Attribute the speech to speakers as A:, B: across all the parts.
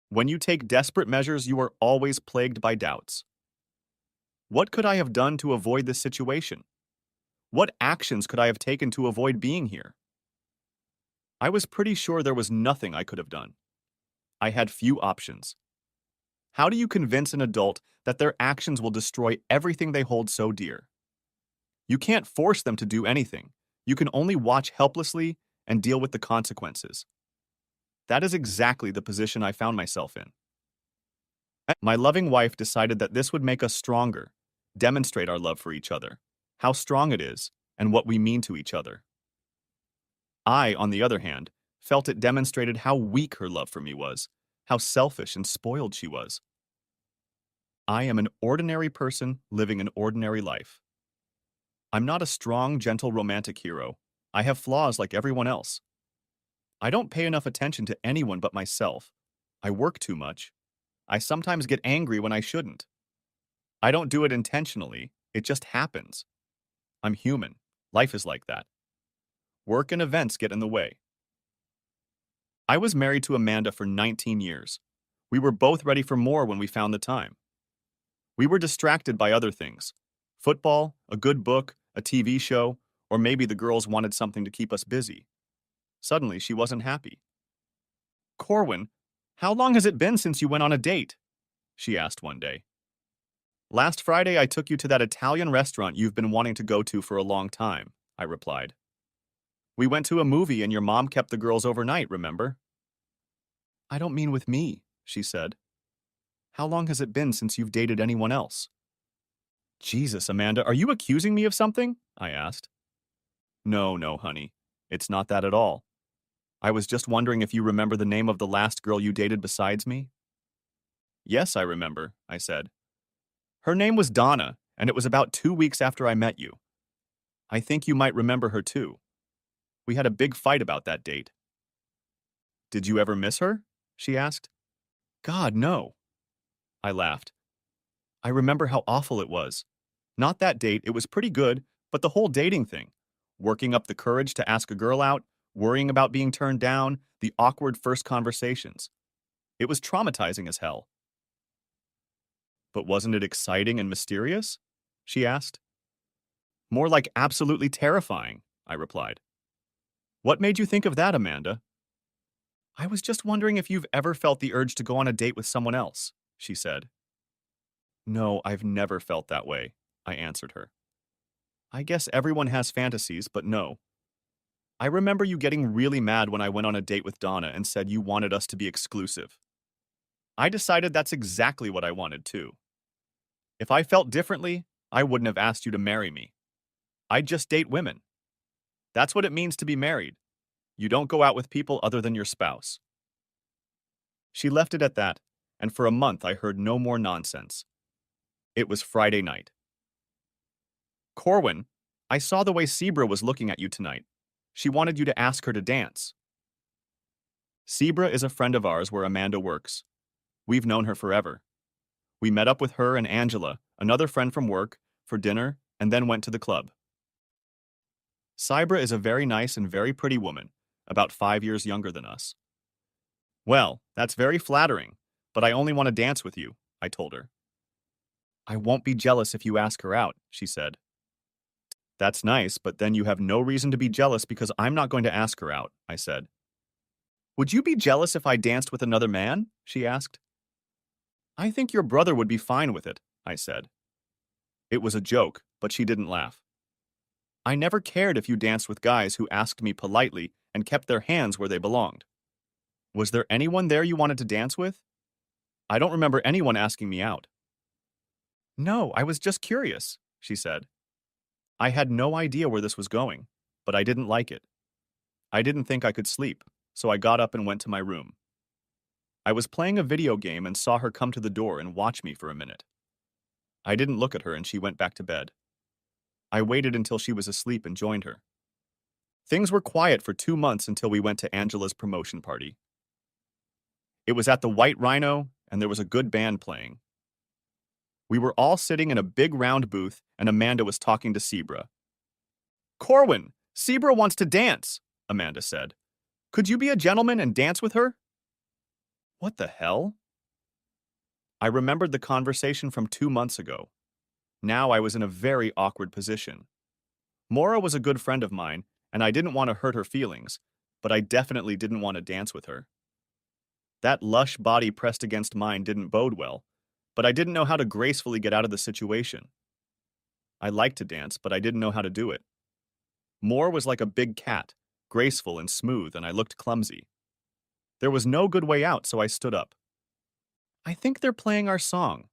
A: When you take desperate measures, you are always plagued by doubts. What could I have done to avoid this situation? What actions could I have taken to avoid being here? I was pretty sure there was nothing I could have done. I had few options. How do you convince an adult that their actions will destroy everything they hold so dear? You can't force them to do anything. You can only watch helplessly and deal with the consequences. That is exactly the position I found myself in. My loving wife decided that this would make us stronger, demonstrate our love for each other, how strong it is, and what we mean to each other. I, on the other hand, felt it demonstrated how weak her love for me was, how selfish and spoiled she was. I am an ordinary person living an ordinary life. I'm not a strong, gentle, romantic hero. I have flaws like everyone else. I don't pay enough attention to anyone but myself. I work too much. I sometimes get angry when I shouldn't. I don't do it intentionally. It just happens. I'm human. Life is like that. Work and events get in the way. I was married to Amanda for 19 years. We were both ready for more when we found the time. We were distracted by other things. Football, a good book, a TV show, or maybe the girls wanted something to keep us busy. Suddenly, she wasn't happy. "Corwin, how long has it been since you went on a date?" she asked one day. "Last Friday, I took you to that Italian restaurant you've been wanting to go to for a long time," I replied. "We went to a movie and your mom kept the girls overnight, remember?" "I don't mean with me," she said. "How long has it been since you've dated anyone else?" "Jesus, Amanda, are you accusing me of something?" I asked. "No, no, honey. It's not that at all. I was just wondering if you remember the name of the last girl you dated besides me?" "Yes, I remember," I said. "Her name was Donna, and it was about 2 weeks after I met you. I think you might remember her too. We had a big fight about that date." "Did you ever miss her?" she asked. "God, no." I laughed. I remember how awful it was. Not that date, it was pretty good, but the whole dating thing. Working up the courage to ask a girl out, worrying about being turned down, the awkward first conversations. It was traumatizing as hell. "But wasn't it exciting and mysterious?" she asked. "More like absolutely terrifying," I replied. "What made you think of that, Amanda?" "I was just wondering if you've ever felt the urge to go on a date with someone else," she said. "No, I've never felt that way," I answered her. "I guess everyone has fantasies, but no. I remember you getting really mad when I went on a date with Donna and said you wanted us to be exclusive. I decided that's exactly what I wanted too. If I felt differently, I wouldn't have asked you to marry me. I'd just date women. That's what it means to be married. You don't go out with people other than your spouse." She left it at that, and for a month I heard no more nonsense. It was Friday night. "Corwin, I saw the way Sebra was looking at you tonight. She wanted you to ask her to dance." Sebra is a friend of ours where Amanda works. We've known her forever. We met up with her and Angela, another friend from work, for dinner, and then went to the club. Sebra is a very nice and very pretty woman, about 5 years younger than us. "Well, that's very flattering, but I only want to dance with you," I told her. "I won't be jealous if you ask her out," she said. "That's nice, but then you have no reason to be jealous because I'm not going to ask her out," I said. "Would you be jealous if I danced with another man?" she asked. "I think your brother would be fine with it," I said. It was a joke, but she didn't laugh. "I never cared if you danced with guys who asked me politely and kept their hands where they belonged. Was there anyone there you wanted to dance with? I don't remember anyone asking me out." "No, I was just curious," she said. I had no idea where this was going, but I didn't like it. I didn't think I could sleep, so I got up and went to my room. I was playing a video game and saw her come to the door and watch me for a minute. I didn't look at her and she went back to bed. I waited until she was asleep and joined her. Things were quiet for 2 months until we went to Angela's promotion party. It was at the White Rhino, and there was a good band playing. We were all sitting in a big round booth, and Amanda was talking to Sebra. "Corwin, Sebra wants to dance," Amanda said. "Could you be a gentleman and dance with her?" What the hell? I remembered the conversation from 2 months ago. Now I was in a very awkward position. Mora was a good friend of mine, and I didn't want to hurt her feelings, but I definitely didn't want to dance with her. That lush body pressed against mine didn't bode well, but I didn't know how to gracefully get out of the situation. I liked to dance, but I didn't know how to do it. Mora was like a big cat, graceful and smooth, and I looked clumsy. There was no good way out, so I stood up. I think they're playing our song.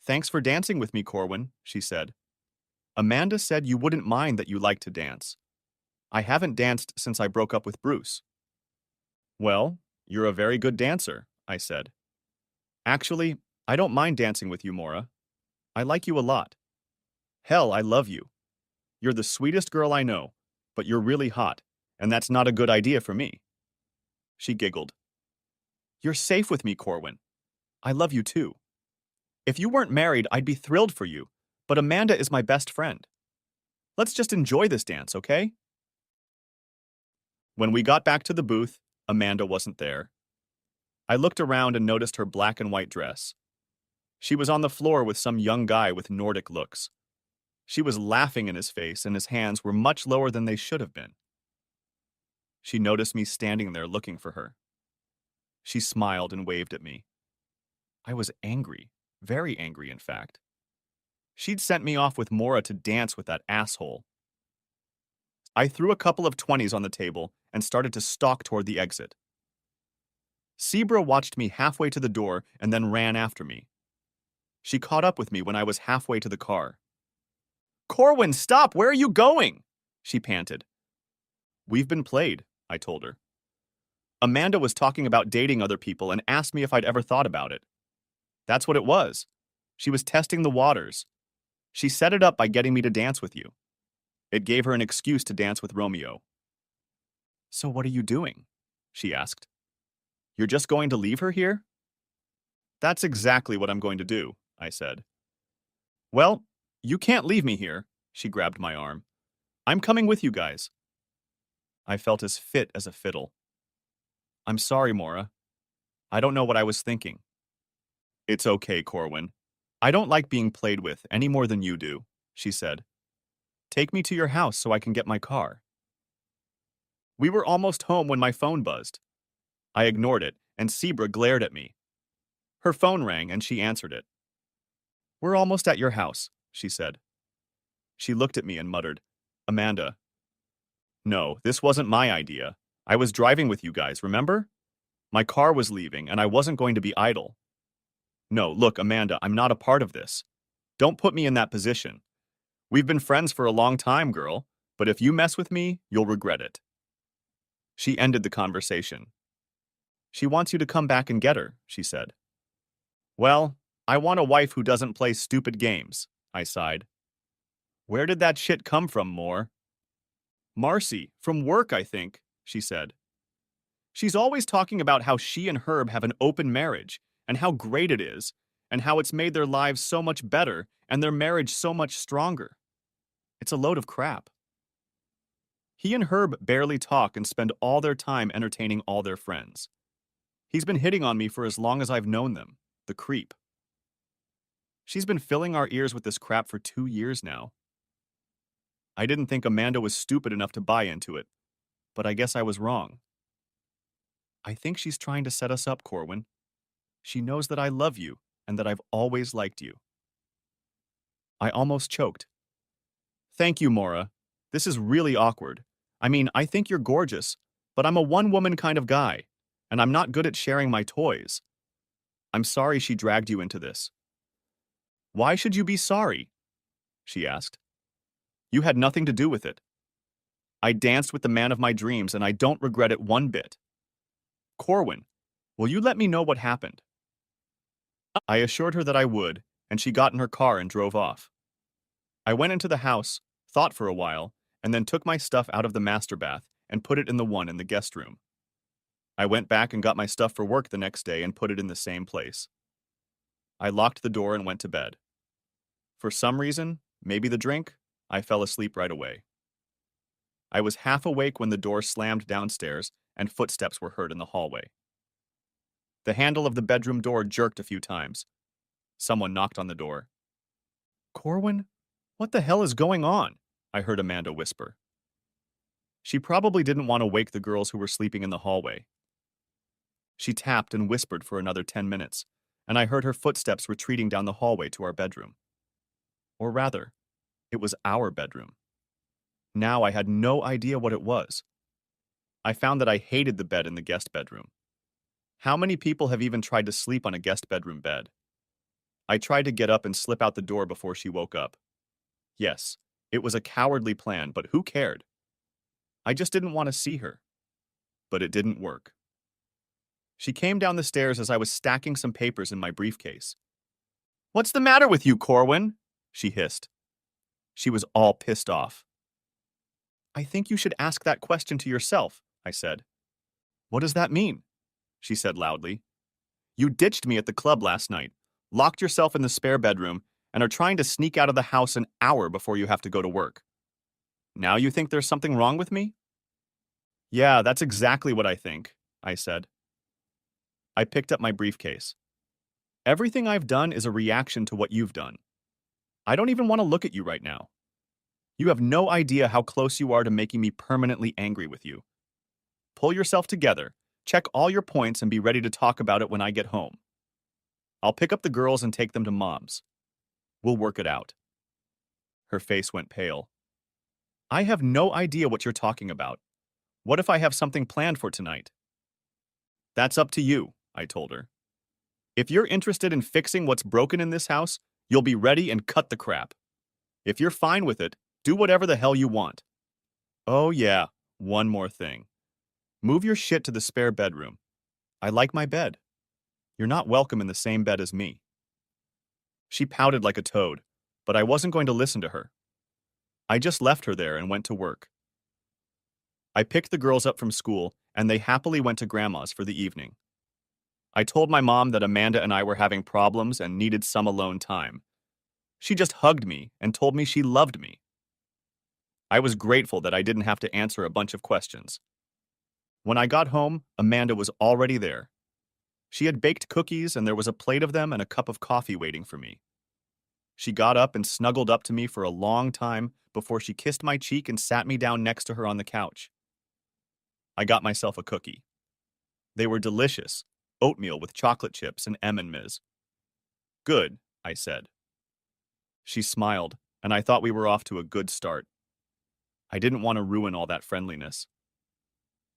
A: Thanks for dancing with me, Corwin, she said. Amanda said you wouldn't mind that you like to dance. I haven't danced since I broke up with Bruce. Well, you're a very good dancer, I said. Actually, I don't mind dancing with you, Mora. I like you a lot. Hell, I love you. You're the sweetest girl I know, but you're really hot, and that's not a good idea for me. She giggled. You're safe with me, Corwin. I love you too. If you weren't married, I'd be thrilled for you, but Amanda is my best friend. Let's just enjoy this dance, okay? When we got back to the booth, Amanda wasn't there. I looked around and noticed her black and white dress. She was on the floor with some young guy with Nordic looks. She was laughing in his face, and his hands were much lower than they should have been. She noticed me standing there looking for her. She smiled and waved at me. I was angry, very angry, in fact. She'd sent me off with Mora to dance with that asshole. I threw a couple of 20s on the table and started to stalk toward the exit. Zebra watched me halfway to the door and then ran after me. She caught up with me when I was halfway to the car. Corwin, stop! Where are you going? She panted. We've been played, I told her. Amanda was talking about dating other people and asked me if I'd ever thought about it. That's what it was. She was testing the waters. She set it up by getting me to dance with you. It gave her an excuse to dance with Romeo. So what are you doing? She asked. You're just going to leave her here? That's exactly what I'm going to do, I said. Well, you can't leave me here, she grabbed my arm. I'm coming with you guys. I felt as fit as a fiddle. I'm sorry, Mora. I don't know what I was thinking. It's okay, Corwin. I don't like being played with any more than you do, she said. Take me to your house so I can get my car. We were almost home when my phone buzzed. I ignored it, and Zebra glared at me. Her phone rang, and she answered it. We're almost at your house, she said. She looked at me and muttered, Amanda. No, this wasn't my idea. I was driving with you guys, remember? My car was leaving, and I wasn't going to be idle. No, look, Amanda, I'm not a part of this. Don't put me in that position. We've been friends for a long time, girl, but if you mess with me, you'll regret it. She ended the conversation. She wants you to come back and get her, she said. Well, I want a wife who doesn't play stupid games, I sighed. Where did that shit come from, Moore? Marcy, from work, I think, she said. She's always talking about how she and Herb have an open marriage, and how great it is, and how it's made their lives so much better and their marriage so much stronger. It's a load of crap. He and Herb barely talk and spend all their time entertaining all their friends. He's been hitting on me for as long as I've known them, the creep. She's been filling our ears with this crap for 2 years now. I didn't think Amanda was stupid enough to buy into it, but I guess I was wrong. I think she's trying to set us up, Corwin. She knows that I love you and that I've always liked you. I almost choked. Thank you, Mora. This is really awkward. I mean, I think you're gorgeous, but I'm a one-woman kind of guy, and I'm not good at sharing my toys. I'm sorry she dragged you into this. Why should you be sorry? She asked. You had nothing to do with it. I danced with the man of my dreams, and I don't regret it one bit. Corwin, will you let me know what happened? I assured her that I would, and she got in her car and drove off. I went into the house, thought for a while, and then took my stuff out of the master bath and put it in the one in the guest room. I went back and got my stuff for work the next day and put it in the same place. I locked the door and went to bed. For some reason, maybe the drink, I fell asleep right away. I was half awake when the door slammed downstairs and footsteps were heard in the hallway. The handle of the bedroom door jerked a few times. Someone knocked on the door. Corwin, what the hell is going on? I heard Amanda whisper. She probably didn't want to wake the girls who were sleeping in the hallway. She tapped and whispered for another 10 minutes, and I heard her footsteps retreating down the hallway to our bedroom. Or rather, it was our bedroom. Now I had no idea what it was. I found that I hated the bed in the guest bedroom. How many people have even tried to sleep on a guest bedroom bed? I tried to get up and slip out the door before she woke up. Yes, it was a cowardly plan, but who cared? I just didn't want to see her. But it didn't work. She came down the stairs as I was stacking some papers in my briefcase. What's the matter with you, Corwin? She hissed. She was all pissed off. I think you should ask that question to yourself, I said. What does that mean? She said loudly. You ditched me at the club last night, locked yourself in the spare bedroom, and are trying to sneak out of the house an hour before you have to go to work. Now you think there's something wrong with me? Yeah, that's exactly what I think, I said. I picked up my briefcase. Everything I've done is a reaction to what you've done. I don't even want to look at you right now. You have no idea how close you are to making me permanently angry with you. Pull yourself together, check all your points, and be ready to talk about it when I get home. I'll pick up the girls and take them to Mom's. We'll work it out. Her face went pale. I have no idea what you're talking about. What if I have something planned for tonight? That's up to you, I told her. If you're interested in fixing what's broken in this house, you'll be ready and cut the crap. If you're fine with it, do whatever the hell you want. Oh yeah, one more thing. Move your shit to the spare bedroom. I like my bed. You're not welcome in the same bed as me. She pouted like a toad, but I wasn't going to listen to her. I just left her there and went to work. I picked the girls up from school, and they happily went to Grandma's for the evening. I told my mom that Amanda and I were having problems and needed some alone time. She just hugged me and told me she loved me. I was grateful that I didn't have to answer a bunch of questions. When I got home, Amanda was already there. She had baked cookies, and there was a plate of them and a cup of coffee waiting for me. She got up and snuggled up to me for a long time before she kissed my cheek and sat me down next to her on the couch. I got myself a cookie. They were delicious, oatmeal with chocolate chips and M&Ms. Good, I said. She smiled, and I thought we were off to a good start. I didn't want to ruin all that friendliness.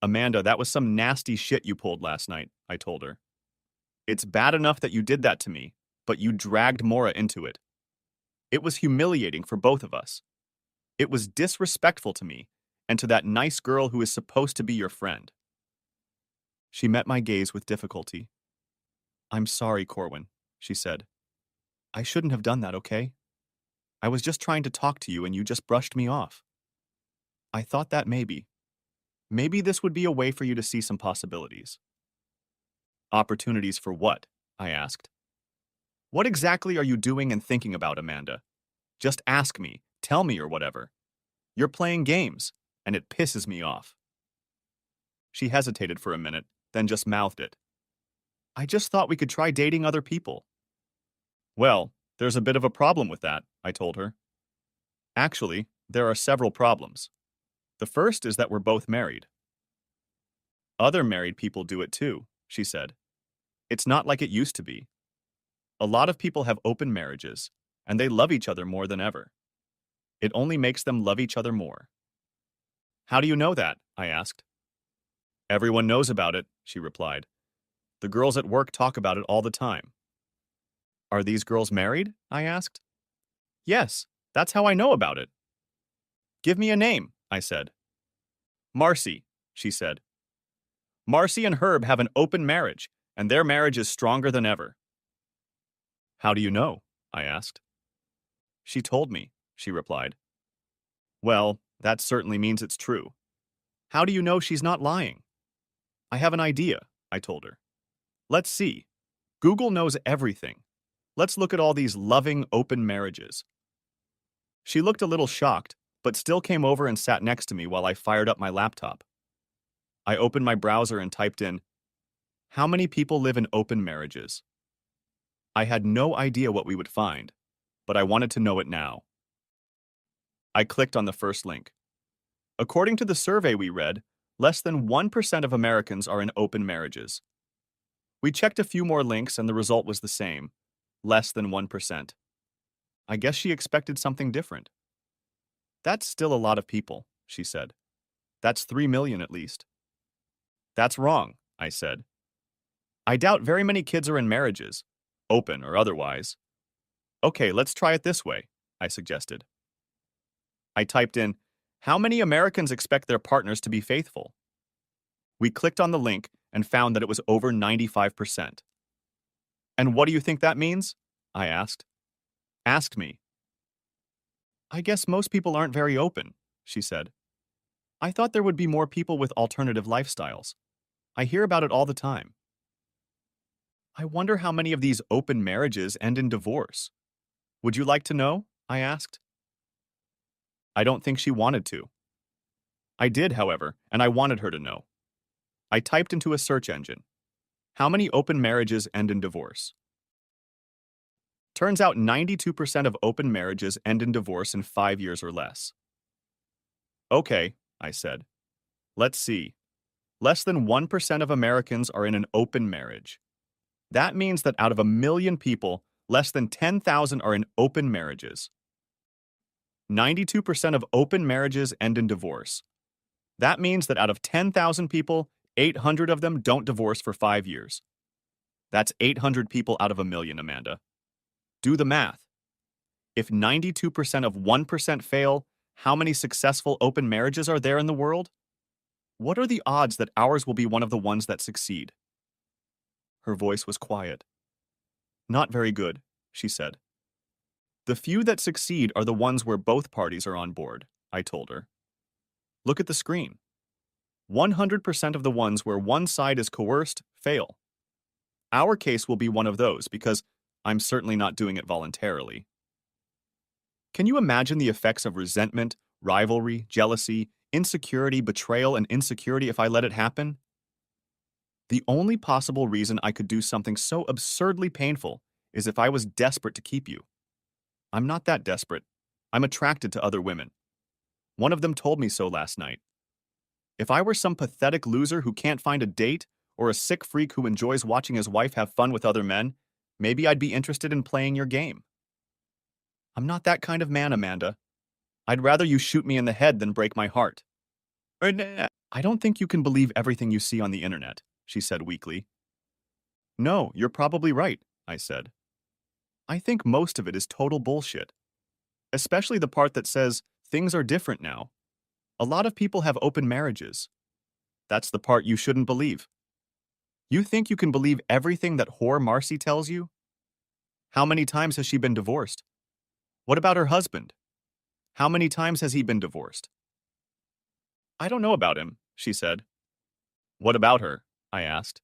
A: Amanda, that was some nasty shit you pulled last night, I told her. It's bad enough that you did that to me, but you dragged Maura into it. It was humiliating for both of us. It was disrespectful to me and to that nice girl who is supposed to be your friend. She met my gaze with difficulty. I'm sorry, Corwin, she said. I shouldn't have done that, okay? I was just trying to talk to you and you just brushed me off. I thought that maybe this would be a way for you to see some possibilities. Opportunities for what? I asked. What exactly are you doing and thinking about, Amanda? Just ask me, tell me, or whatever. You're playing games, and it pisses me off. She hesitated for a minute, then just mouthed it. I just thought we could try dating other people. Well, there's a bit of a problem with that, I told her. Actually, there are several problems. The first is that we're both married. Other married people do it too, she said. It's not like it used to be. A lot of people have open marriages, and they love each other more than ever. It only makes them love each other more. How do you know that? I asked. Everyone knows about it, she replied. The girls at work talk about it all the time. Are these girls married? I asked. Yes, that's how I know about it. Give me a name, I said. Marcy, she said. Marcy and Herb have an open marriage, and their marriage is stronger than ever. How do you know? I asked. She told me, she replied. Well, that certainly means it's true. How do you know she's not lying? I have an idea, I told her. Let's see. Google knows everything. Let's look at all these loving, open marriages. She looked a little shocked, but still came over and sat next to me while I fired up my laptop. I opened my browser and typed in, How many people live in open marriages? I had no idea what we would find, but I wanted to know it now. I clicked on the first link. According to the survey we read, less than 1% of Americans are in open marriages. We checked a few more links and the result was the same, less than 1%. I guess she expected something different. That's still a lot of people, she said. That's 3 million at least. That's wrong, I said. I doubt very many kids are in marriages, open or otherwise. Okay, let's try it this way, I suggested. I typed in, how many Americans expect their partners to be faithful? We clicked on the link and found that it was over 95%. And what do you think that means? I asked. Asked me. I guess most people aren't very open, she said. I thought there would be more people with alternative lifestyles. I hear about it all the time. I wonder how many of these open marriages end in divorce. Would you like to know? I asked. I don't think she wanted to. I did, however, and I wanted her to know. I typed into a search engine, how many open marriages end in divorce? Turns out 92% of open marriages end in divorce in 5 years or less. Okay, I said. Let's see. Less than 1% of Americans are in an open marriage. That means that out of 1 million people, less than 10,000 are in open marriages. 92% of open marriages end in divorce. That means that out of 10,000 people, 800 of them don't divorce for 5 years. That's 800 people out of 1 million, Amanda. Do the math. If 92% of 1% fail, how many successful open marriages are there in the world? What are the odds that ours will be one of the ones that succeed? Her voice was quiet. Not very good, she said. The few that succeed are the ones where both parties are on board, I told her. Look at the screen. 100% of the ones where one side is coerced fail. Our case will be one of those because I'm certainly not doing it voluntarily. Can you imagine the effects of resentment, rivalry, jealousy, insecurity, betrayal, and insecurity if I let it happen? The only possible reason I could do something so absurdly painful is if I was desperate to keep you. I'm not that desperate. I'm attracted to other women. One of them told me so last night. If I were some pathetic loser who can't find a date, or a sick freak who enjoys watching his wife have fun with other men, maybe I'd be interested in playing your game. I'm not that kind of man, Amanda. I'd rather you shoot me in the head than break my heart. I don't think you can believe everything you see on the internet, she said weakly. No, you're probably right, I said. I think most of it is total bullshit. Especially the part that says things are different now. A lot of people have open marriages. That's the part you shouldn't believe. You think you can believe everything that whore Marcy tells you? How many times has she been divorced? What about her husband? How many times has he been divorced? I don't know about him, she said. What about her? I asked.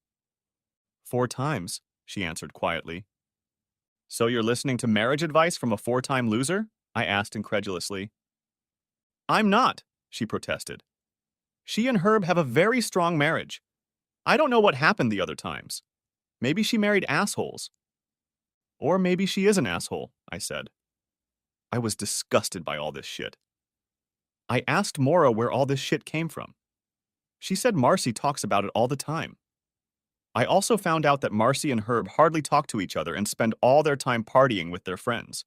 A: 4 times, she answered quietly. So you're listening to marriage advice from a 4-time loser? I asked incredulously. I'm not, she protested. She and Herb have a very strong marriage. I don't know what happened the other times. Maybe she married assholes. Or maybe she is an asshole, I said. I was disgusted by all this shit. I asked Maura where all this shit came from. She said Marcy talks about it all the time. I also found out that Marcy and Herb hardly talk to each other and spend all their time partying with their friends.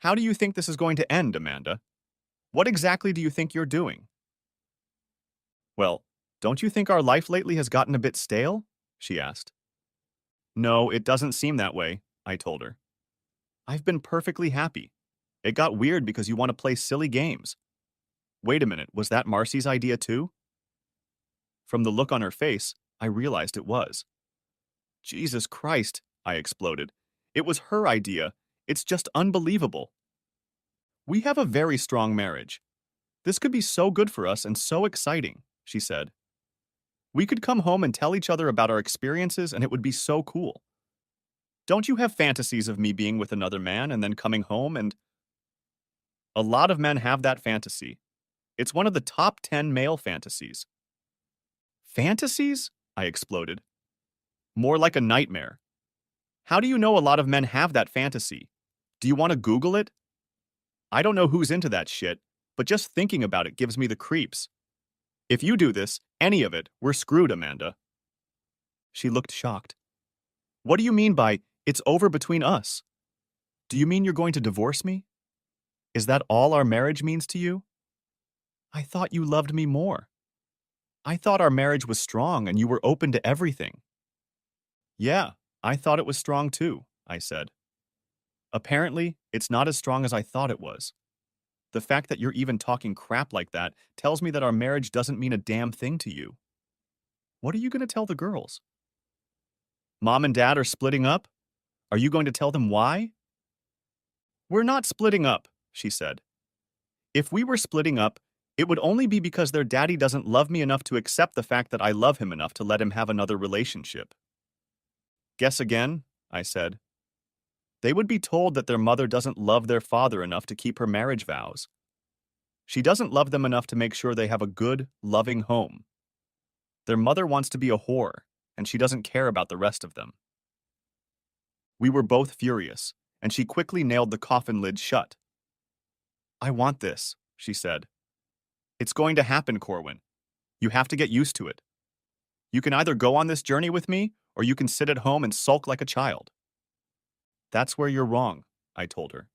A: How do you think this is going to end, Amanda? What exactly do you think you're doing? Well, don't you think our life lately has gotten a bit stale? She asked. No, it doesn't seem that way, I told her. I've been perfectly happy. It got weird because you want to play silly games. Wait a minute, was that Marcy's idea too? From the look on her face, I realized it was. Jesus Christ, I exploded. It was her idea. It's just unbelievable. We have a very strong marriage. This could be so good for us and so exciting, she said. We could come home and tell each other about our experiences and it would be so cool. Don't you have fantasies of me being with another man and then coming home and... A lot of men have that fantasy. It's one of the top 10 male fantasies. Fantasies? I exploded. More like a nightmare. How do you know a lot of men have that fantasy? Do you want to Google it? I don't know who's into that shit, but just thinking about it gives me the creeps. If you do this, any of it, we're screwed, Amanda. She looked shocked. What do you mean by, it's over between us? Do you mean you're going to divorce me? Is that all our marriage means to you? I thought you loved me more. I thought our marriage was strong and you were open to everything. Yeah, I thought it was strong too, I said. Apparently, it's not as strong as I thought it was. The fact that you're even talking crap like that tells me that our marriage doesn't mean a damn thing to you. What are you going to tell the girls? Mom and Dad are splitting up? Are you going to tell them why? We're not splitting up, she said. If we were splitting up, it would only be because their daddy doesn't love me enough to accept the fact that I love him enough to let him have another relationship. Guess again, I said. They would be told that their mother doesn't love their father enough to keep her marriage vows. She doesn't love them enough to make sure they have a good, loving home. Their mother wants to be a whore, and she doesn't care about the rest of them. We were both furious, and she quickly nailed the coffin lid shut. I want this, she said. It's going to happen, Corwin. You have to get used to it. You can either go on this journey with me, or you can sit at home and sulk like a child. That's where you're wrong, I told her.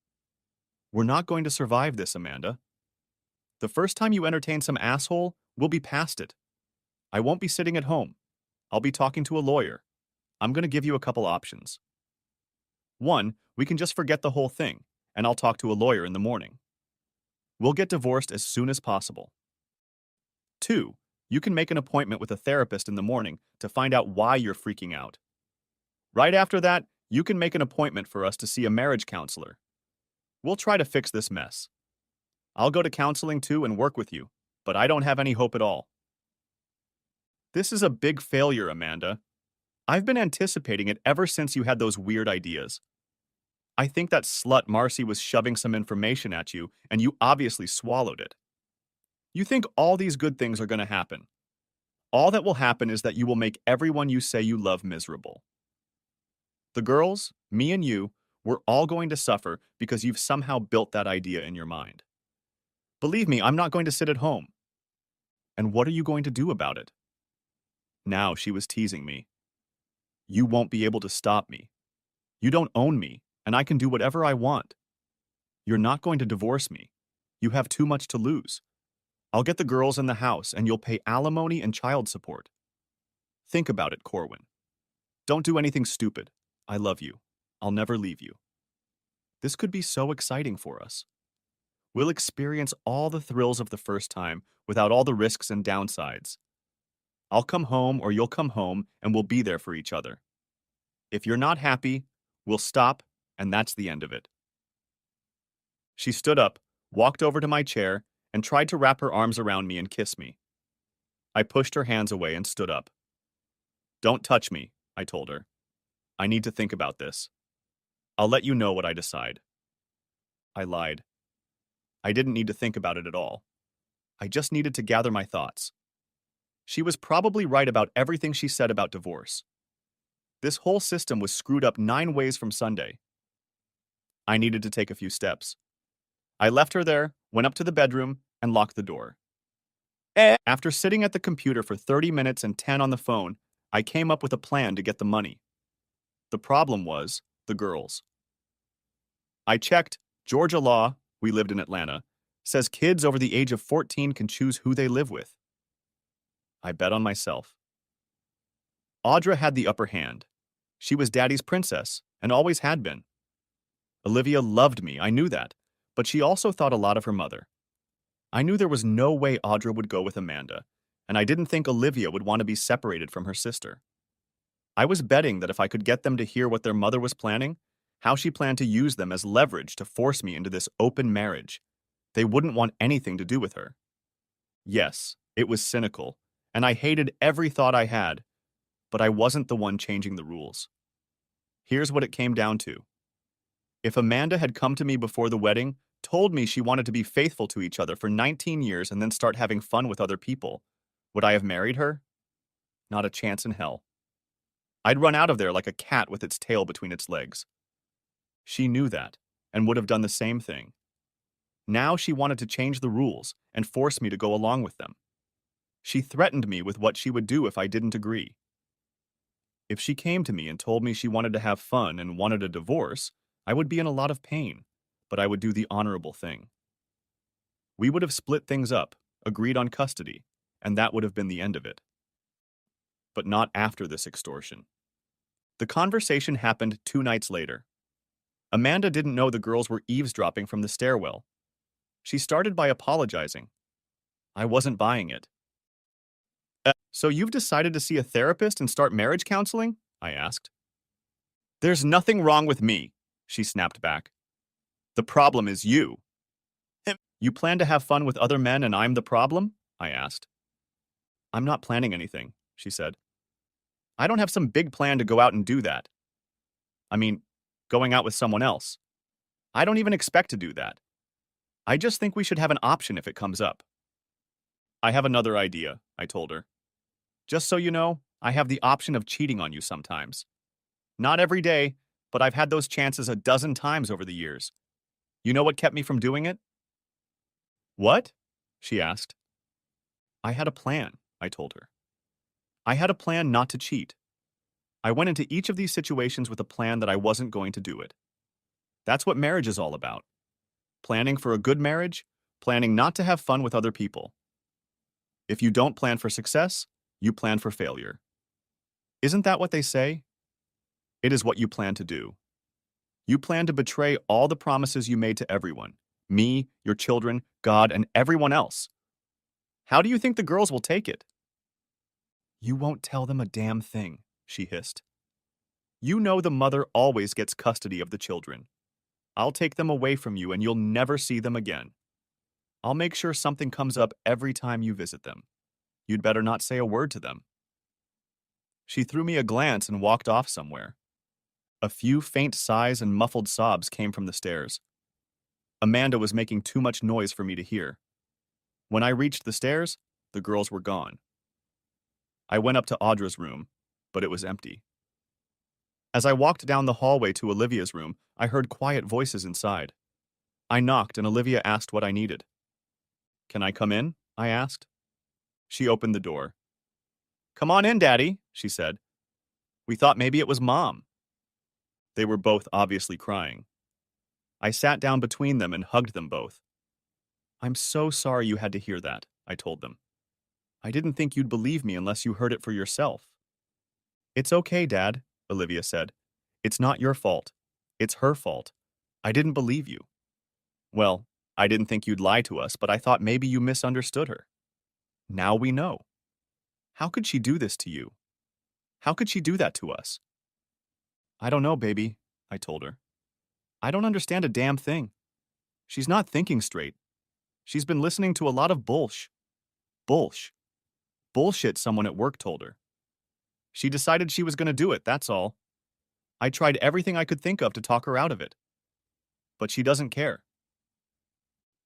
A: We're not going to survive this, Amanda. The first time you entertain some asshole, we'll be past it. I won't be sitting at home. I'll be talking to a lawyer. I'm going to give you a couple options. 1, we can just forget the whole thing, and I'll talk to a lawyer in the morning. We'll get divorced as soon as possible. 2, you can make an appointment with a therapist in the morning to find out why you're freaking out. Right after that, you can make an appointment for us to see a marriage counselor. We'll try to fix this mess. I'll go to counseling too and work with you, but I don't have any hope at all. This is a big failure, Amanda. I've been anticipating it ever since you had those weird ideas. I think that slut Marcy was shoving some information at you, and you obviously swallowed it. You think all these good things are going to happen. All that will happen is that you will make everyone you say you love miserable. The girls, me and you, we're all going to suffer because you've somehow built that idea in your mind. Believe me, I'm not going to sit at home. And what are you going to do about it? Now she was teasing me. You won't be able to stop me. You don't own me, and I can do whatever I want. You're not going to divorce me. You have too much to lose. I'll get the girls in the house, and you'll pay alimony and child support. Think about it, Corwin. Don't do anything stupid. I love you. I'll never leave you. This could be so exciting for us. We'll experience all the thrills of the first time without all the risks and downsides. I'll come home or you'll come home and we'll be there for each other. If you're not happy, we'll stop and that's the end of it. She stood up, walked over to my chair, and tried to wrap her arms around me and kiss me. I pushed her hands away and stood up. Don't touch me, I told her. I need to think about this. I'll let you know what I decide. I lied. I didn't need to think about it at all. I just needed to gather my thoughts. She was probably right about everything she said about divorce. This whole system was screwed up 9 ways from Sunday. I needed to take a few steps. I left her there, went up to the bedroom, and locked the door. After sitting at the computer for 30 minutes and 10 on the phone, I came up with a plan to get the money. The problem was the girls. I checked. Georgia law, we lived in Atlanta, says kids over the age of 14 can choose who they live with. I bet on myself. Audra had the upper hand. She was Daddy's princess, and always had been. Olivia loved me, I knew that, but she also thought a lot of her mother. I knew there was no way Audra would go with Amanda, and I didn't think Olivia would want to be separated from her sister. I was betting that if I could get them to hear what their mother was planning, how she planned to use them as leverage to force me into this open marriage, they wouldn't want anything to do with her. Yes, it was cynical, and I hated every thought I had, but I wasn't the one changing the rules. Here's what it came down to. If Amanda had come to me before the wedding, told me she wanted to be faithful to each other for 19 years and then start having fun with other people, would I have married her? Not a chance in hell. I'd run out of there like a cat with its tail between its legs. She knew that, and would have done the same thing. Now she wanted to change the rules and force me to go along with them. She threatened me with what she would do if I didn't agree. If she came to me and told me she wanted to have fun and wanted a divorce, I would be in a lot of pain, but I would do the honorable thing. We would have split things up, agreed on custody, and that would have been the end of it. But not after this extortion. The conversation happened 2 nights later. Amanda didn't know the girls were eavesdropping from the stairwell. She started by apologizing. I wasn't buying it. So you've decided to see a therapist and start marriage counseling? I asked. There's nothing wrong with me, she snapped back. The problem is you. You plan to have fun with other men and I'm the problem? I asked. I'm not planning anything, she said. I don't have some big plan to go out and do that. I mean, going out with someone else. I don't even expect to do that. I just think we should have an option if it comes up. I have another idea, I told her. Just so you know, I have the option of cheating on you sometimes. Not every day, but I've had those chances a dozen times over the years. You know what kept me from doing it? What? She asked. I had a plan, I told her. I had a plan not to cheat. I went into each of these situations with a plan that I wasn't going to do it. That's what marriage is all about. Planning for a good marriage, planning not to have fun with other people. If you don't plan for success, you plan for failure. Isn't that what they say? It is what you plan to do. You plan to betray all the promises you made to everyone, me, your children, God, and everyone else. How do you think the girls will take it? You won't tell them a damn thing, she hissed. You know the mother always gets custody of the children. I'll take them away from you and you'll never see them again. I'll make sure something comes up every time you visit them. You'd better not say a word to them. She threw me a glance and walked off somewhere. A few faint sighs and muffled sobs came from the stairs. Amanda was making too much noise for me to hear. When I reached the stairs, the girls were gone. I went up to Audra's room, but it was empty. As I walked down the hallway to Olivia's room, I heard quiet voices inside. I knocked and Olivia asked what I needed. Can I come in? I asked. She opened the door. Come on in, Daddy, she said. We thought maybe it was Mom. They were both obviously crying. I sat down between them and hugged them both. I'm so sorry you had to hear that, I told them. I didn't think you'd believe me unless you heard it for yourself. It's okay, Dad, Olivia said. It's not your fault. It's her fault. I didn't believe you. Well, I didn't think you'd lie to us, but I thought maybe you misunderstood her. Now we know. How could she do this to you? How could she do that to us? I don't know, baby, I told her. I don't understand a damn thing. She's not thinking straight. She's been listening to a lot of bullshit. Bullshit, someone at work told her. She decided she was going to do it, that's all. I tried everything I could think of to talk her out of it. But she doesn't care.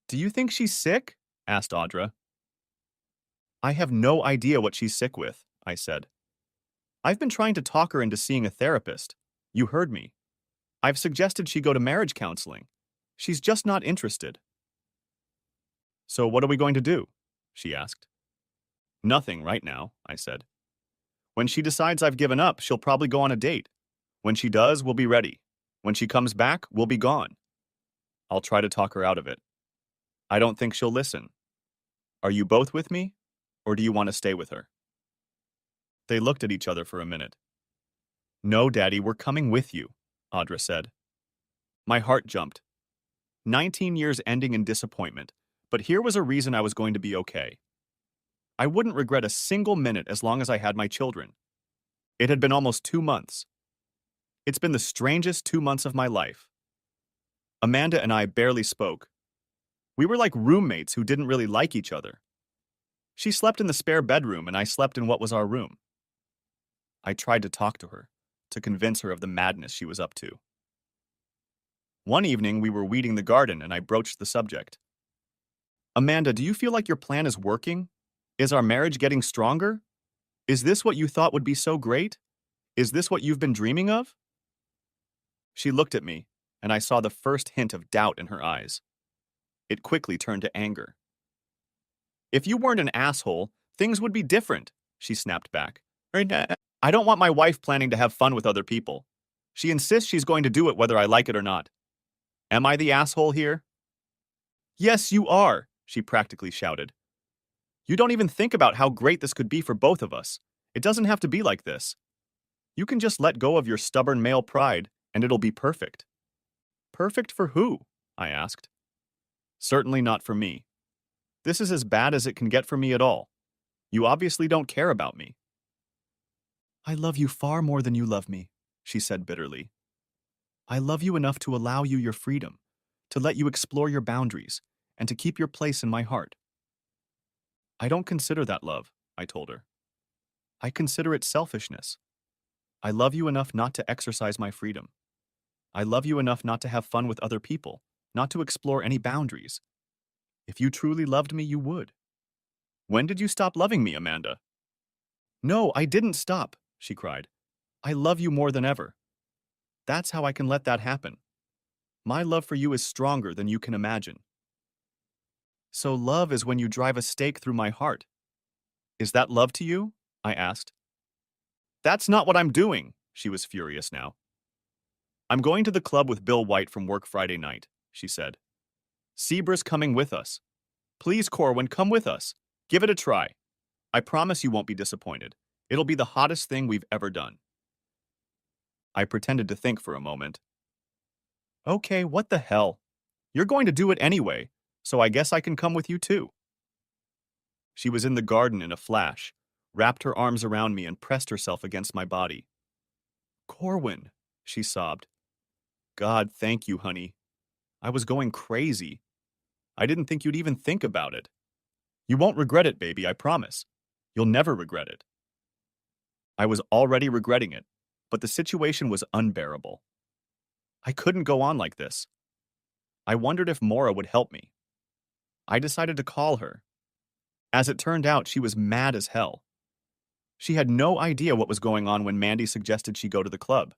A: Do you think she's sick? Asked Audra. I have no idea what she's sick with, I said. I've been trying to talk her into seeing a therapist. You heard me. I've suggested she go to marriage counseling. She's just not interested. So what are we going to do? She asked. Nothing right now, I said. When she decides I've given up, she'll probably go on a date. When she does, we'll be ready. When she comes back, we'll be gone. I'll try to talk her out of it. I don't think she'll listen. Are you both with me, or do you want to stay with her? They looked at each other for a minute. No, Daddy, we're coming with you, Audra said. My heart jumped. 19 years ending in disappointment, but here was a reason I was going to be okay. I wouldn't regret a single minute as long as I had my children. It had been almost 2 months. It's been the strangest 2 months of my life. Amanda and I barely spoke. We were like roommates who didn't really like each other. She slept in the spare bedroom and I slept in what was our room. I tried to talk to her, to convince her of the madness she was up to. One evening, we were weeding the garden and I broached the subject. Amanda, do you feel like your plan is working? Is our marriage getting stronger? Is this what you thought would be so great? Is this what you've been dreaming of? She looked at me, and I saw the first hint of doubt in her eyes. It quickly turned to anger. If you weren't an asshole, things would be different, she snapped back. I don't want my wife planning to have fun with other people. She insists she's going to do it whether I like it or not. Am I the asshole here? Yes, you are, she practically shouted. You don't even think about how great this could be for both of us. It doesn't have to be like this. You can just let go of your stubborn male pride, and it'll be perfect. Perfect for who? I asked. Certainly not for me. This is as bad as it can get for me at all. You obviously don't care about me. I love you far more than you love me, she said bitterly. I love you enough to allow you your freedom, to let you explore your boundaries, and to keep your place in my heart. I don't consider that love, I told her. I consider it selfishness. I love you enough not to exercise my freedom. I love you enough not to have fun with other people, not to explore any boundaries. If you truly loved me, you would. When did you stop loving me, Amanda? No, I didn't stop, she cried. I love you more than ever. That's how I can let that happen. My love for you is stronger than you can imagine. So love is when you drive a stake through my heart. Is that love to you? I asked. That's not what I'm doing, she was furious now. I'm going to the club with Bill White from work Friday night, she said. Zebra's coming with us. Please, Corwin, come with us. Give it a try. I promise you won't be disappointed. It'll be the hottest thing we've ever done. I pretended to think for a moment. Okay, what the hell? You're going to do it anyway, so I guess I can come with you too. She was in the garden in a flash, wrapped her arms around me and pressed herself against my body. Corwin, she sobbed. God, thank you, honey. I was going crazy. I didn't think you'd even think about it. You won't regret it, baby, I promise. You'll never regret it. I was already regretting it, but the situation was unbearable. I couldn't go on like this. I wondered if Maura would help me. I decided to call her. As it turned out, she was mad as hell. She had no idea what was going on when Mandy suggested she go to the club.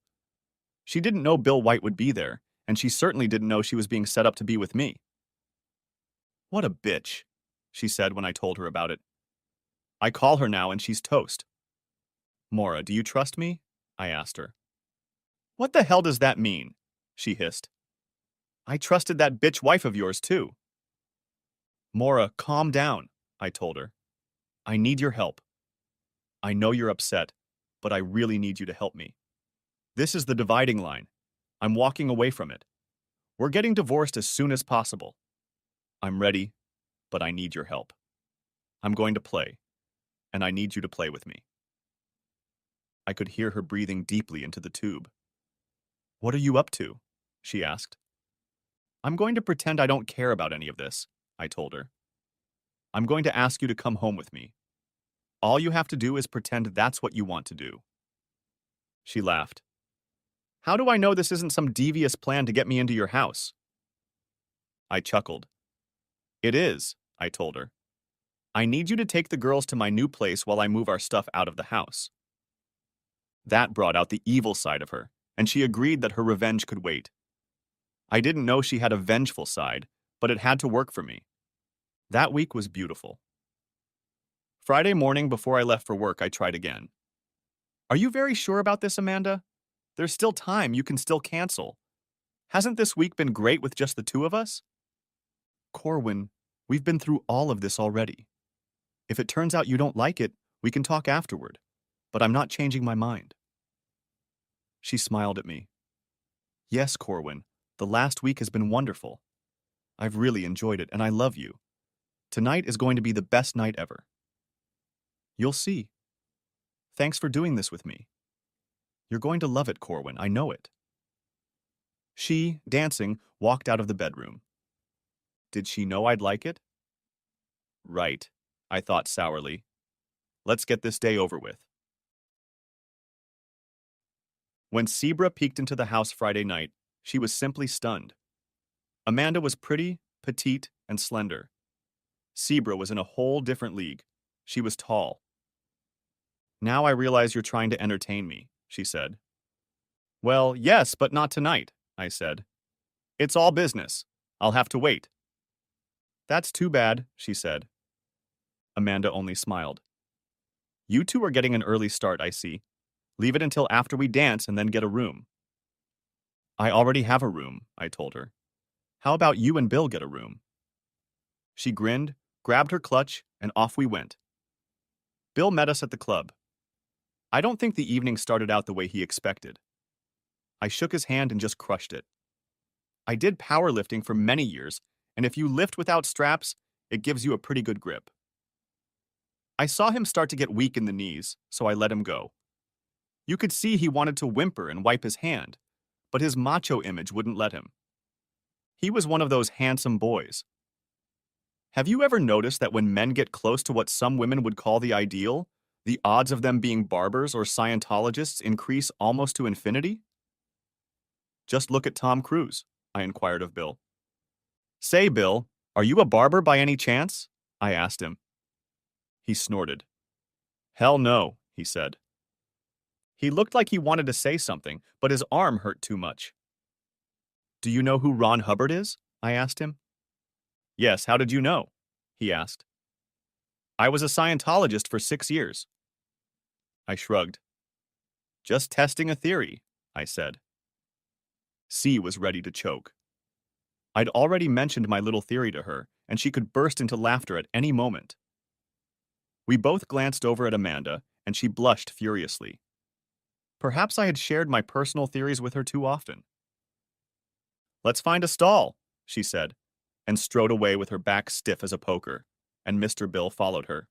A: She didn't know Bill White would be there, and she certainly didn't know she was being set up to be with me. What a bitch, she said when I told her about it. I call her now and she's toast. Maura, do you trust me? I asked her. What the hell does that mean? She hissed. I trusted that bitch wife of yours too. Maura, calm down, I told her. I need your help. I know you're upset, but I really need you to help me. This is the dividing line. I'm walking away from it. We're getting divorced as soon as possible. I'm ready, but I need your help. I'm going to play, and I need you to play with me. I could hear her breathing deeply into the tube. What are you up to? She asked. I'm going to pretend I don't care about any of this, I told her. I'm going to ask you to come home with me. All you have to do is pretend that's what you want to do. She laughed. How do I know this isn't some devious plan to get me into your house? I chuckled. It is, I told her. I need you to take the girls to my new place while I move our stuff out of the house. That brought out the evil side of her, and she agreed that her revenge could wait. I didn't know she had a vengeful side, but it had to work for me. That week was beautiful. Friday morning before I left for work, I tried again. Are you very sure about this, Amanda? There's still time, you can still cancel. Hasn't this week been great with just the two of us? Corwin, we've been through all of this already. If it turns out you don't like it, we can talk afterward, but I'm not changing my mind. She smiled at me. Yes, Corwin, the last week has been wonderful. I've really enjoyed it, and I love you. Tonight is going to be the best night ever. You'll see. Thanks for doing this with me. You're going to love it, Corwin, I know it. She, dancing, walked out of the bedroom. Did she know I'd like it? Right, I thought sourly. Let's get this day over with. When Zebra peeked into the house Friday night, she was simply stunned. Amanda was pretty, petite, and slender. Zebra was in a whole different league. She was tall. Now I realize you're trying to entertain me, she said. Well, yes, but not tonight, I said. It's all business. I'll have to wait. That's too bad, she said. Amanda only smiled. You two are getting an early start, I see. Leave it until after we dance and then get a room. I already have a room, I told her. How about you and Bill get a room? She grinned, grabbed her clutch, and off we went. Bill met us at the club. I don't think the evening started out the way he expected. I shook his hand and just crushed it. I did powerlifting for many years, and if you lift without straps, it gives you a pretty good grip. I saw him start to get weak in the knees, so I let him go. You could see he wanted to whimper and wipe his hand, but his macho image wouldn't let him. He was one of those handsome boys. Have you ever noticed that when men get close to what some women would call the ideal, the odds of them being barbers or Scientologists increase almost to infinity? Just look at Tom Cruise, I inquired of Bill. Say, Bill, are you a barber by any chance? I asked him. He snorted. Hell no, he said. He looked like he wanted to say something, but his arm hurt too much. Do you know who Ron Hubbard is? I asked him. Yes, how did you know? He asked. I was a Scientologist for 6 years. I shrugged. Just testing a theory, I said. C was ready to choke. I'd already mentioned my little theory to her, and she could burst into laughter at any moment. We both glanced over at Amanda, and she blushed furiously. Perhaps I had shared my personal theories with her too often. Let's find a stall, she said, and strode away with her back stiff as a poker, and Mr. Bill followed her.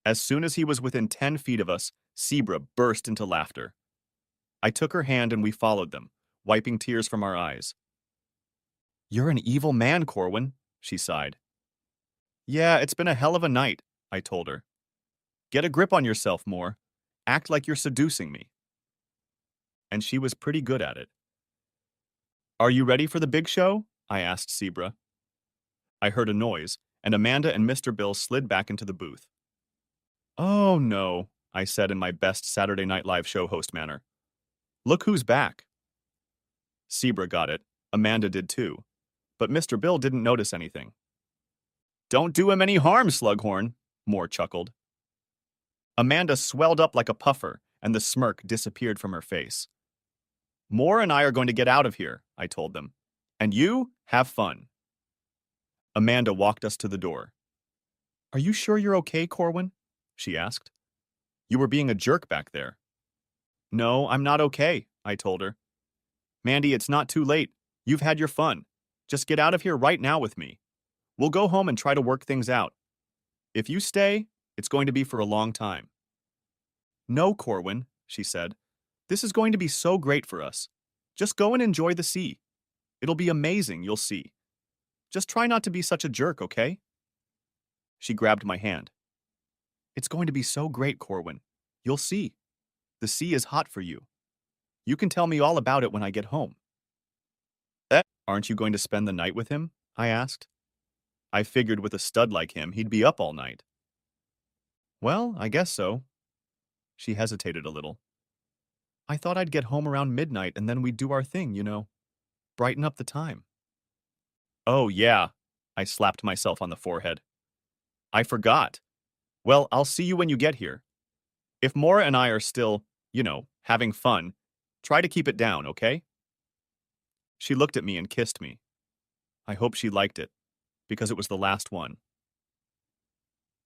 A: As soon as he was within 10 feet of us, Zebra burst into laughter. I took her hand and we followed them, wiping tears from our eyes. You're an evil man, Corwin, she sighed. Yeah, it's been a hell of a night, I told her. Get a grip on yourself more. Act like you're seducing me. And she was pretty good at it. Are you ready for the big show? I asked Zebra. I heard a noise, and Amanda and Mr. Bill slid back into the booth. Oh no, I said in my best Saturday Night Live show host manner. Look who's back. Zebra got it. Amanda did too. But Mr. Bill didn't notice anything. Don't do him any harm, Slughorn, Moore chuckled. Amanda swelled up like a puffer, and the smirk disappeared from her face. Moore and I are going to get out of here, I told them. And you, have fun. Amanda walked us to the door. Are you sure you're okay, Corwin? She asked. You were being a jerk back there. No, I'm not okay, I told her. Mandy, it's not too late. You've had your fun. Just get out of here right now with me. We'll go home and try to work things out. If you stay, it's going to be for a long time. No, Corwin, she said. This is going to be so great for us. Just go and enjoy the sea. It'll be amazing, you'll see. Just try not to be such a jerk, okay? She grabbed my hand. It's going to be so great, Corwin. You'll see. The sea is hot for you. You can tell me all about it when I get home. Aren't you going to spend the night with him? I asked. I figured with a stud like him, he'd be up all night. Well, I guess so. She hesitated a little. I thought I'd get home around midnight and then we'd do our thing, you know. Brighten up the time. Oh, yeah. I slapped myself on the forehead. I forgot. Well, I'll see you when you get here. If Maura and I are still, having fun, try to keep it down, okay? She looked at me and kissed me. I hope she liked it, because it was the last one.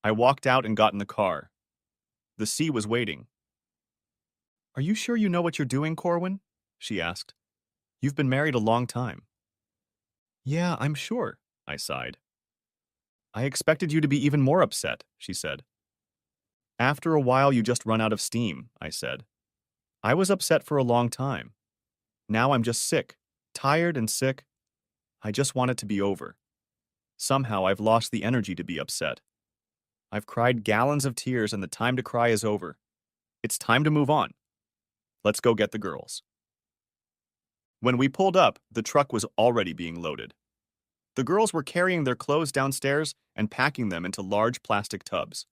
A: I walked out and got in the car. The sea was waiting. Are you sure you know what you're doing, Corwin? She asked. You've been married a long time. Yeah, I'm sure, I sighed. I expected you to be even more upset, she said. After a while, you just run out of steam, I said. I was upset for a long time. Now I'm just sick, tired and sick. I just want it to be over. Somehow I've lost the energy to be upset. I've cried gallons of tears and the time to cry is over. It's time to move on. Let's go get the girls. When we pulled up, the truck was already being loaded. The girls were carrying their clothes downstairs and packing them into large plastic tubs.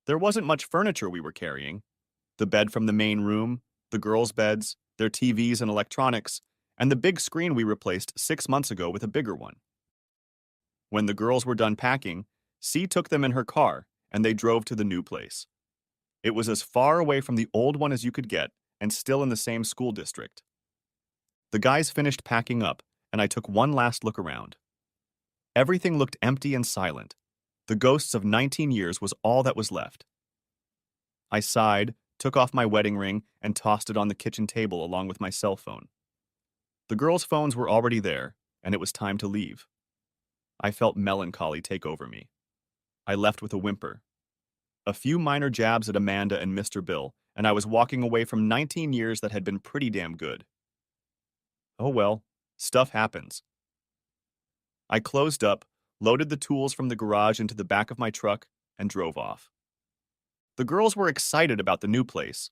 A: There wasn't much furniture we were carrying. The bed from the main room, the girls' beds, their TVs and electronics, and the big screen we replaced 6 months ago with a bigger one. When the girls were done packing, C took them in her car, and they drove to the new place. It was as far away from the old one as you could get, and still in the same school district. The guys finished packing up, and I took one last look around. Everything looked empty and silent. The ghosts of 19 years was all that was left. I sighed, took off my wedding ring, and tossed it on the kitchen table along with my cell phone. The girls' phones were already there, and it was time to leave. I felt melancholy take over me. I left with a whimper. A few minor jabs at Amanda and Mr. Bill, and I was walking away from 19 years that had been pretty damn good. Oh well, stuff happens. I closed up, loaded the tools from the garage into the back of my truck, and drove off. The girls were excited about the new place.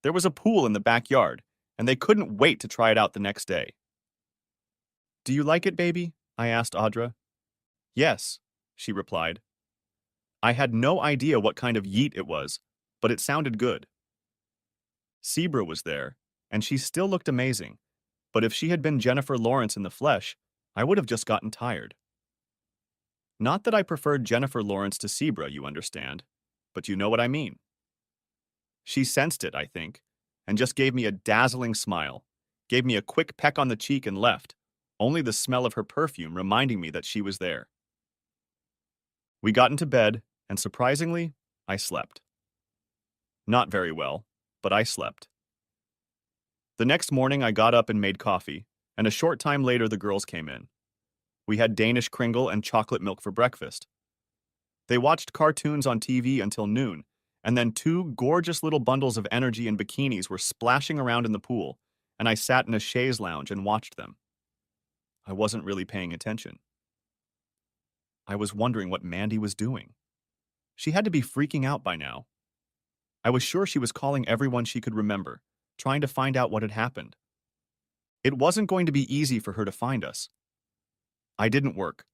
A: There was a pool in the backyard, and they couldn't wait to try it out the next day. "Do you like it, baby?" I asked Audra. "Yes," she replied. I had no idea what kind of yeet it was, but it sounded good. Sebra was there, and she still looked amazing, but if she had been Jennifer Lawrence in the flesh, I would have just gotten tired. Not that I preferred Jennifer Lawrence to Sebra, you understand, but you know what I mean. She sensed it, I think, and just gave me a dazzling smile, gave me a quick peck on the cheek and left, only the smell of her perfume reminding me that she was there. We got into bed, and surprisingly, I slept. Not very well, but I slept. The next morning I got up and made coffee, and a short time later the girls came in. We had Danish Kringle and chocolate milk for breakfast. They watched cartoons on TV until noon, and then two gorgeous little bundles of energy and bikinis were splashing around in the pool, and I sat in a chaise lounge and watched them. I wasn't really paying attention. I was wondering what Mandy was doing. She had to be freaking out by now. I was sure she was calling everyone she could remember, trying to find out what had happened. It wasn't going to be easy for her to find us. I didn't work.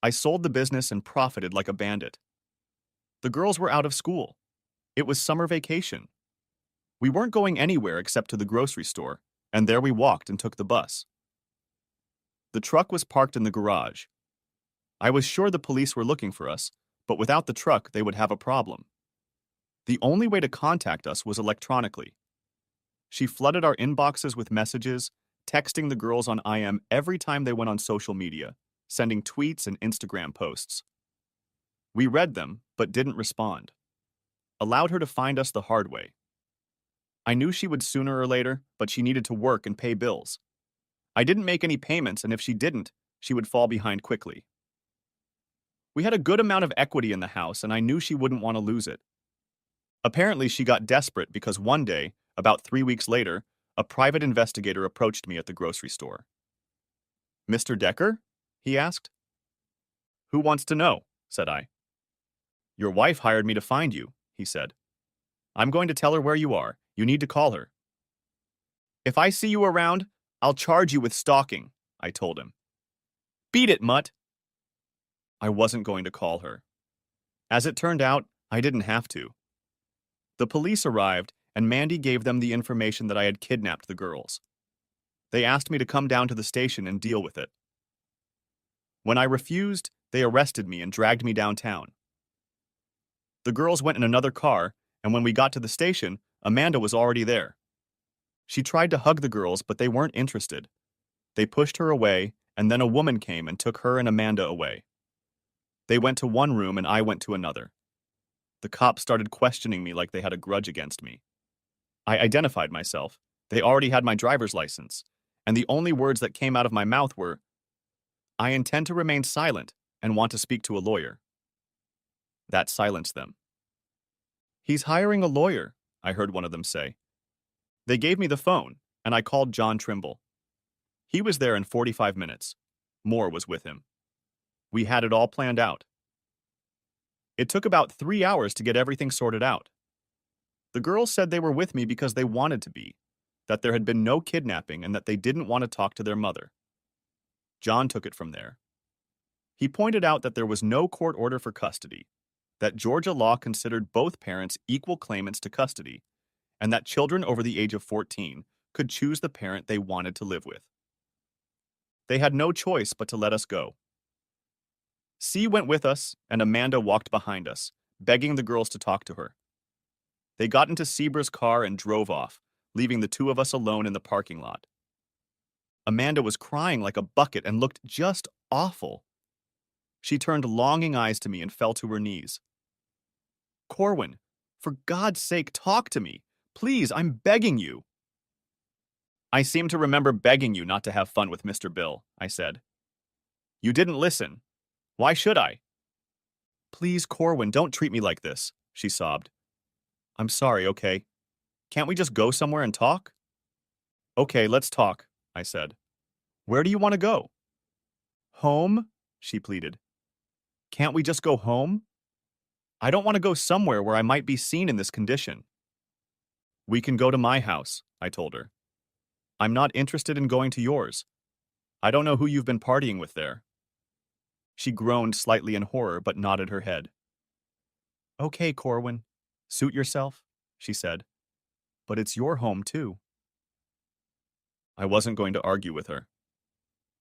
A: I sold the business and profited like a bandit. The girls were out of school. It was summer vacation. We weren't going anywhere except to the grocery store, and there we walked and took the bus. The truck was parked in the garage. I was sure the police were looking for us, but without the truck, they would have a problem. The only way to contact us was electronically. She flooded our inboxes with messages, texting the girls on IM every time they went on social media, sending tweets and Instagram posts. We read them, but didn't respond. Allowed her to find us the hard way. I knew she would sooner or later, but she needed to work and pay bills. I didn't make any payments, and if she didn't, she would fall behind quickly. We had a good amount of equity in the house, and I knew she wouldn't want to lose it. Apparently, she got desperate because one day, about 3 weeks later, a private investigator approached me at the grocery store. "Mr. Decker?" he asked. "Who wants to know?" said I. "Your wife hired me to find you," he said. "I'm going to tell her where you are. You need to call her." "If I see you around, I'll charge you with stalking," I told him. "Beat it, mutt." I wasn't going to call her. As it turned out, I didn't have to. The police arrived, and Mandy gave them the information that I had kidnapped the girls. They asked me to come down to the station and deal with it. When I refused, they arrested me and dragged me downtown. The girls went in another car, and when we got to the station, Amanda was already there. She tried to hug the girls, but they weren't interested. They pushed her away, and then a woman came and took her and Amanda away. They went to one room and I went to another. The cops started questioning me like they had a grudge against me. I identified myself. They already had my driver's license, and the only words that came out of my mouth were, "I intend to remain silent and want to speak to a lawyer." That silenced them. "He's hiring a lawyer," I heard one of them say. They gave me the phone, and I called John Trimble. He was there in 45 minutes. Moore was with him. We had it all planned out. It took about 3 hours to get everything sorted out. The girls said they were with me because they wanted to be, that there had been no kidnapping and that they didn't want to talk to their mother. John took it from there. He pointed out that there was no court order for custody. that Georgia law considered both parents equal claimants to custody, and that children over the age of 14 could choose the parent they wanted to live with. They had no choice but to let us go. C went with us, and Amanda walked behind us, begging the girls to talk to her. They got into Sebra's car and drove off, leaving the two of us alone in the parking lot. Amanda was crying like a bucket and looked just awful. She turned longing eyes to me and fell to her knees. Corwin, for God's sake, talk to me. Please, I'm begging you. I seem to remember begging you not to have fun with Mr. Bill, I said. You didn't listen. Why should I? Please, Corwin, don't treat me like this, she sobbed. I'm sorry, okay? Can't we just go somewhere and talk? Okay, let's talk, I said. Where do you want to go? Home, she pleaded. Can't we just go home? I don't want to go somewhere where I might be seen in this condition. We can go to my house, I told her. I'm not interested in going to yours. I don't know who you've been partying with there. She groaned slightly in horror but nodded her head. Okay, Corwin, suit yourself, she said. But it's your home, too. I wasn't going to argue with her.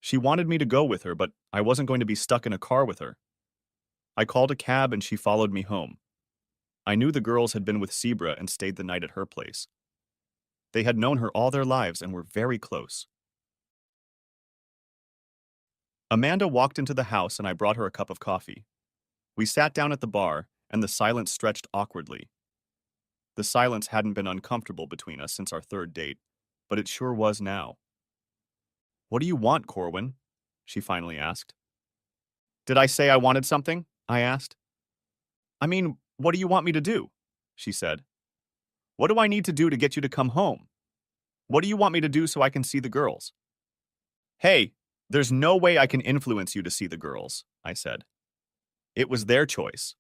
A: She wanted me to go with her, but I wasn't going to be stuck in a car with her. I called a cab and she followed me home. I knew the girls had been with Sebra and stayed the night at her place. They had known her all their lives and were very close. Amanda walked into the house and I brought her a cup of coffee. We sat down at the bar and the silence stretched awkwardly. The silence hadn't been uncomfortable between us since our third date, but it sure was now. What do you want, Corwin? She finally asked. Did I say I wanted something? I asked. I mean, what do you want me to do? She said. What do I need to do to get you to come home? What do you want me to do so I can see the girls? Hey, there's no way I can influence you to see the girls, I said. It was their choice.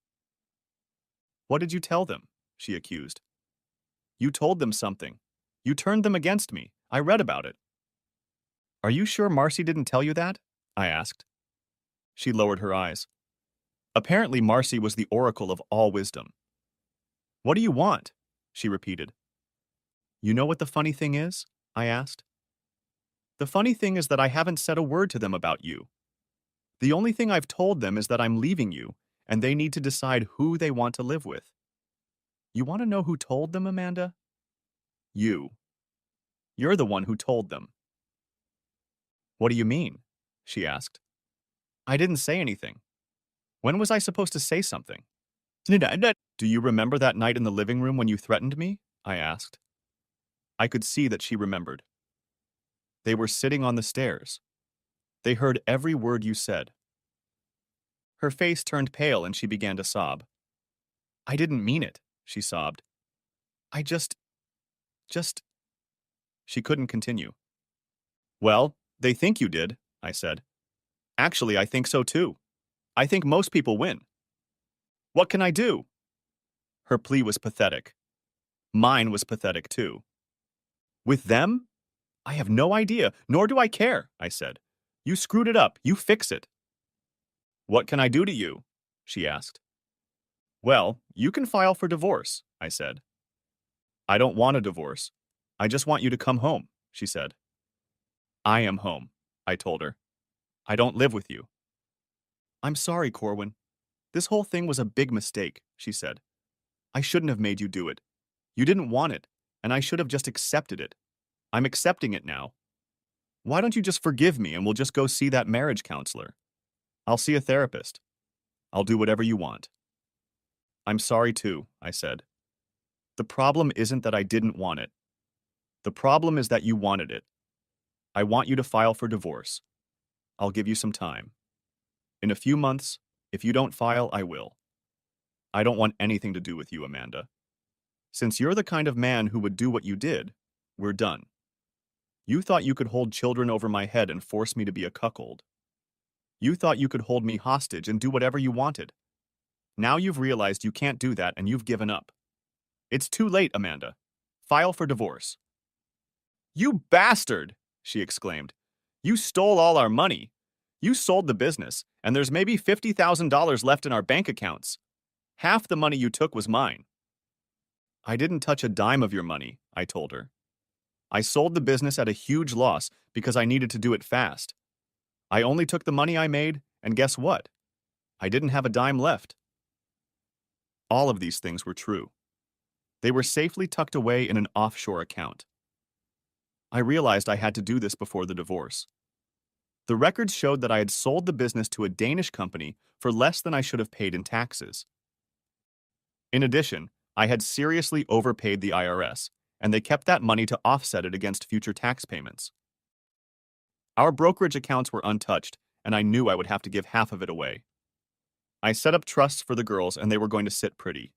A: What did you tell them? She accused. You told them something. You turned them against me. I read about it. Are you sure Marcy didn't tell you that? I asked. She lowered her eyes. Apparently Marcy was the oracle of all wisdom. What do you want? She repeated. You know what the funny thing is? I asked. The funny thing is that I haven't said a word to them about you. The only thing I've told them is that I'm leaving you, and they need to decide who they want to live with. You want to know who told them, Amanda? You. You're the one who told them. What do you mean? She asked. I didn't say anything. When was I supposed to say something? Do you remember that night in the living room when you threatened me? I asked. I could see that she remembered. They were sitting on the stairs. They heard every word you said. Her face turned pale and she began to sob. I didn't mean it, she sobbed. I just... She couldn't continue. Well, they think you did, I said. Actually, I think so too. I think most people win. What can I do? Her plea was pathetic. Mine was pathetic too. With them? I have no idea, nor do I care, I said. You screwed it up. You fix it. What can I do to you? She asked. Well, you can file for divorce, I said. I don't want a divorce. I just want you to come home, she said. I am home, I told her. I don't live with you. I'm sorry, Corwin. This whole thing was a big mistake, she said. I shouldn't have made you do it. You didn't want it, and I should have just accepted it. I'm accepting it now. Why don't you just forgive me and we'll just go see that marriage counselor? I'll see a therapist. I'll do whatever you want. I'm sorry too, I said. The problem isn't that I didn't want it. The problem is that you wanted it. I want you to file for divorce. I'll give you some time. In a few months, if you don't file, I will. I don't want anything to do with you, Amanda. Since you're the kind of man who would do what you did, we're done. You thought you could hold children over my head and force me to be a cuckold. You thought you could hold me hostage and do whatever you wanted. Now you've realized you can't do that and you've given up. It's too late, Amanda. File for divorce. You bastard, she exclaimed. You stole all our money. You sold the business, and there's maybe $50,000 left in our bank accounts. Half the money you took was mine. I didn't touch a dime of your money, I told her. I sold the business at a huge loss because I needed to do it fast. I only took the money I made, and guess what? I didn't have a dime left. All of these things were true. They were safely tucked away in an offshore account. I realized I had to do this before the divorce. The records showed that I had sold the business to a Danish company for less than I should have paid in taxes. In addition, I had seriously overpaid the IRS, and they kept that money to offset it against future tax payments. Our brokerage accounts were untouched, and I knew I would have to give half of it away. I set up trusts for the girls, and they were going to sit pretty.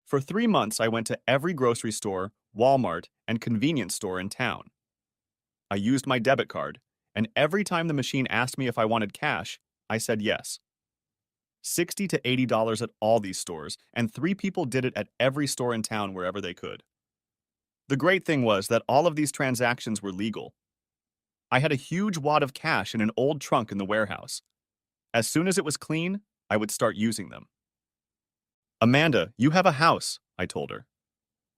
A: For 3 months, I went to every grocery store, Walmart, and convenience store in town. I used my debit card, and every time the machine asked me if I wanted cash, I said yes. $60 to $80 at all these stores, and 3 people did it at every store in town wherever they could. The great thing was that all of these transactions were legal. I had a huge wad of cash in an old trunk in the warehouse. As soon as it was clean, I would start using them. Amanda, you have a house, I told her.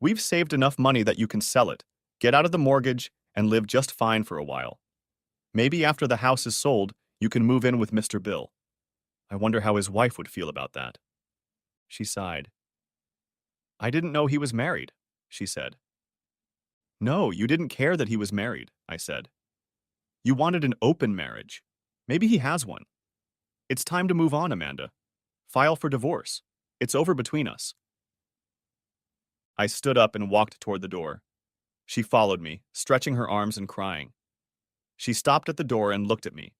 A: We've saved enough money that you can sell it, get out of the mortgage, and live just fine for a while. Maybe after the house is sold, you can move in with Mr. Bill. I wonder how his wife would feel about that. She sighed. I didn't know he was married, she said. No, you didn't care that he was married, I said. You wanted an open marriage. Maybe he has one. It's time to move on, Amanda. File for divorce. It's over between us. I stood up and walked toward the door. She followed me, stretching her arms and crying. She stopped at the door and looked at me.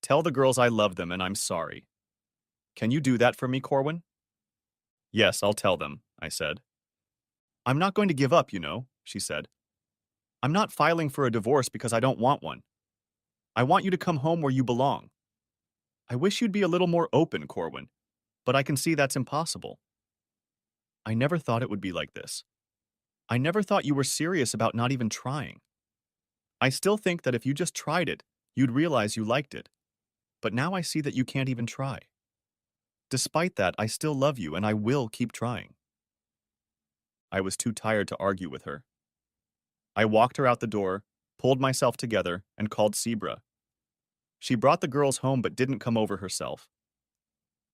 A: Tell the girls I love them and I'm sorry. Can you do that for me, Corwin? Yes, I'll tell them, I said. I'm not going to give up, she said. I'm not filing for a divorce because I don't want one. I want you to come home where you belong. I wish you'd be a little more open, Corwin, but I can see that's impossible. I never thought it would be like this. I never thought you were serious about not even trying. I still think that if you just tried it, you'd realize you liked it. But now I see that you can't even try. Despite that, I still love you and I will keep trying. I was too tired to argue with her. I walked her out the door, pulled myself together, and called Sebra. She brought the girls home but didn't come over herself.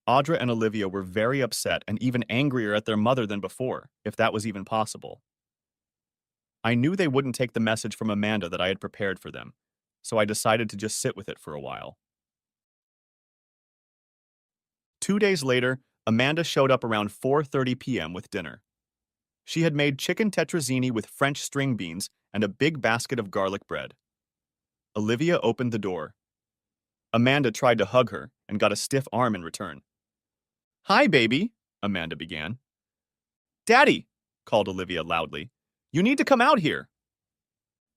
A: Audra and Olivia were very upset and even angrier at their mother than before, if that was even possible. I knew they wouldn't take the message from Amanda that I had prepared for them, so I decided to just sit with it for a while. 2 days later, Amanda showed up around 4:30 p.m. with dinner. She had made chicken tetrazzini with French string beans and a big basket of garlic bread. Olivia opened the door. Amanda tried to hug her and got a stiff arm in return. Hi, baby, Amanda began. Daddy, called Olivia loudly. You need to come out here.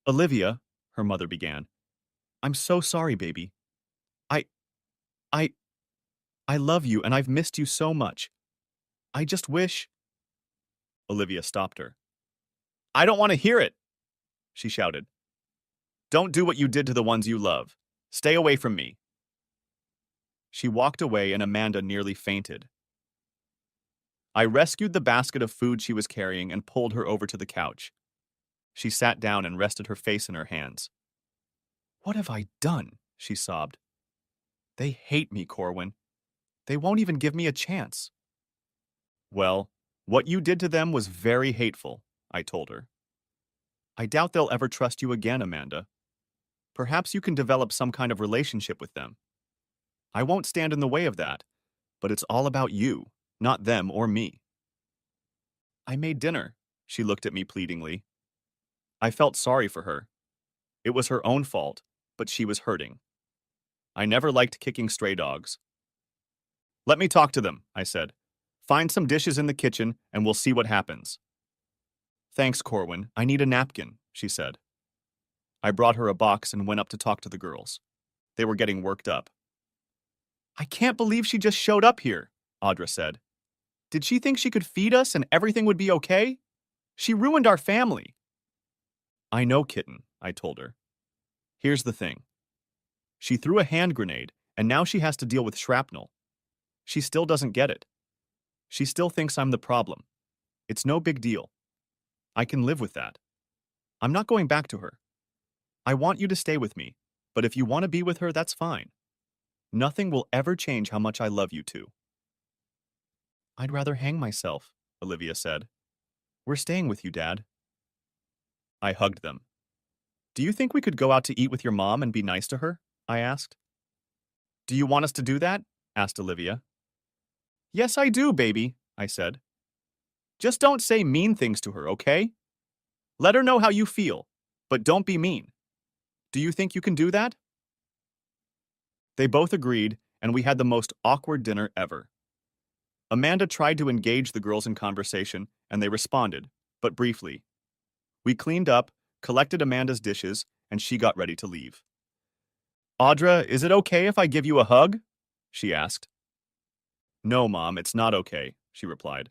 A: Olivia, her mother began. I'm so sorry, baby. I, I love you and I've missed you so much. I just wish... Olivia stopped her. I don't want to hear it, she shouted. Don't do what you did to the ones you love. Stay away from me. She walked away and Amanda nearly fainted. I rescued the basket of food she was carrying and pulled her over to the couch. She sat down and rested her face in her hands. What have I done? She sobbed. They hate me, Corwin. They won't even give me a chance. Well, what you did to them was very hateful, I told her. I doubt they'll ever trust you again, Amanda. Perhaps you can develop some kind of relationship with them. I won't stand in the way of that, but it's all about you, not them or me. I made dinner, she looked at me pleadingly. I felt sorry for her. It was her own fault, but she was hurting. I never liked kicking stray dogs. Let me talk to them, I said. Find some dishes in the kitchen and we'll see what happens. Thanks, Corwin. I need a napkin, she said. I brought her a box and went up to talk to the girls. They were getting worked up. I can't believe she just showed up here, Audra said. Did she think she could feed us and everything would be okay? She ruined our family. I know, kitten, I told her. Here's the thing. She threw a hand grenade and now she has to deal with shrapnel. She still doesn't get it. She still thinks I'm the problem. It's no big deal. I can live with that. I'm not going back to her. I want you to stay with me, but if you want to be with her, that's fine. Nothing will ever change how much I love you two. I'd rather hang myself, Olivia said. We're staying with you, Dad. I hugged them. Do you think we could go out to eat with your mom and be nice to her? I asked. Do you want us to do that? Asked Olivia. Yes, I do, baby, I said. Just don't say mean things to her, okay? Let her know how you feel, but don't be mean. Do you think you can do that? They both agreed, and we had the most awkward dinner ever. Amanda tried to engage the girls in conversation, and they responded, but briefly. We cleaned up, collected Amanda's dishes, and she got ready to leave. Audra, is it okay if I give you a hug? She asked. No, Mom, it's not okay, she replied.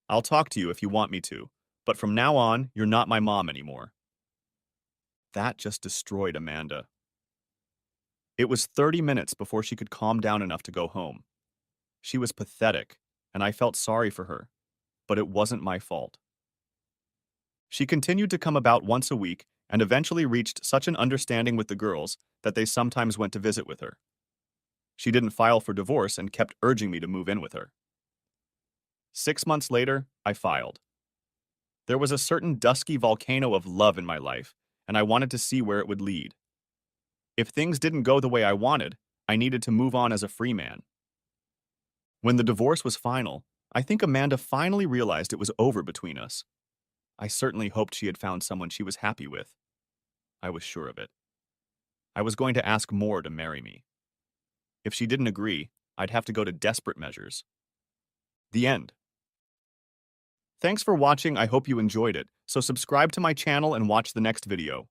A: I'll talk to you if you want me to, but from now on, you're not my mom anymore. That just destroyed Amanda. It was 30 minutes before she could calm down enough to go home. She was pathetic, and I felt sorry for her, but it wasn't my fault. She continued to come about once a week and eventually reached such an understanding with the girls that they sometimes went to visit with her. She didn't file for divorce and kept urging me to move in with her. 6 months later, I filed. There was a certain dusky volcano of love in my life, and I wanted to see where it would lead. If things didn't go the way I wanted, I needed to move on as a free man. When the divorce was final, I think Amanda finally realized it was over between us. I certainly hoped she had found someone she was happy with. I was sure of it. I was going to ask Moore to marry me. If she didn't agree, I'd have to go to desperate measures. The end. Thanks for watching. I hope you enjoyed it. So subscribe to my channel and watch the next video.